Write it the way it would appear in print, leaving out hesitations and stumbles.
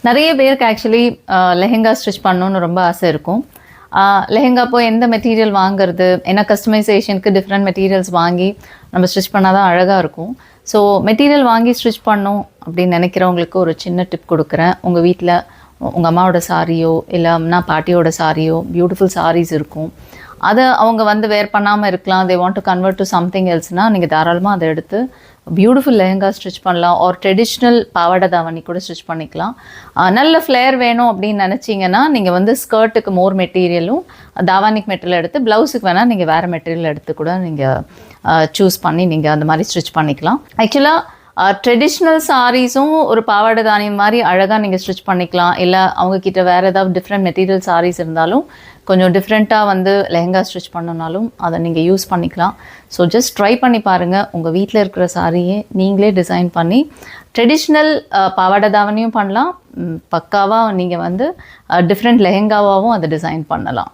நிறைய பேருக்கு actually lehenga stitch பண்ணணுன்னு ரொம்ப ஆசை இருக்கும். லெஹெங்கா போய் எந்த மெட்டீரியல் வாங்குறது, ஏன்னா கஸ்டமைசேஷனுக்கு டிஃப்ரெண்ட் மெட்டீரியல்ஸ் வாங்கி நம்ம ஸ்டிச் பண்ணால் தான் அழகாக இருக்கும். ஸோ மெட்டீரியல் வாங்கி ஸ்டிச் பண்ணணும் அப்படின்னு நினைக்கிறவங்களுக்கு ஒரு சின்ன டிப் கொடுக்குறேன். உங்கள் வீட்டில் உங்கள் அம்மாவோட சாரியோ இல்லை அம்மா பாட்டியோட சாரியோ பியூட்டிஃபுல் சாரீஸ் இருக்கும். அதை அவங்க வந்து வேர் பண்ணாமல் இருக்கலாம். They want to convert to something எல்ஸ்னால் நீங்கள் தாராளமாக அதை எடுத்து பியூட்டிஃபுல் லெஹெங்கா ஸ்டிச் பண்ணலாம். ஒரு ட்ரெடிஷ்னல் பாவாடை தாவணி கூட ஸ்டிச் பண்ணிக்கலாம். நல்ல ஃப்ளேர் வேணும் அப்படின்னு நினச்சிங்கன்னா நீங்கள் வந்து ஸ்கர்ட்டுக்கு மோர் மெட்டீரியலும் தாவானிக் மெட்டீரியல் எடுத்து, ப்ளவுஸுக்கு வேணால் நீங்கள் வேறு மெட்டீரியல் எடுத்து கூட நீங்கள் சூஸ் பண்ணி நீங்கள் அந்த மாதிரி ஸ்டிச் பண்ணிக்கலாம். ஆக்சுவலாக ட்ரெடிஷ்னல் சாரீஸும் ஒரு பாவாடை தானியம் மாதிரி அழகாக நீங்கள் ஸ்டிச் பண்ணிக்கலாம். இல்லை அவங்கக்கிட்ட வேறு ஏதாவது டிஃப்ரெண்ட் மெட்டீரியல் சாரீஸ் இருந்தாலும் கொஞ்சம் டிஃப்ரெண்ட்டாக வந்து லெஹெங்கா ஸ்டிச் பண்ணனாலும் அதை நீங்கள் யூஸ் பண்ணிக்கலாம். ஸோ ஜஸ்ட் ட்ரை பண்ணி பாருங்கள். உங்கள் வீட்டில் இருக்கிற சாரியே நீங்களே டிசைன் பண்ணி ட்ரெடிஷ்னல் பாவாடை தாவணியும் பண்ணலாம். பக்காவாக நீங்கள் வந்து டிஃப்ரெண்ட் லெஹெங்காவாகவும் அதை டிசைன் பண்ணலாம்.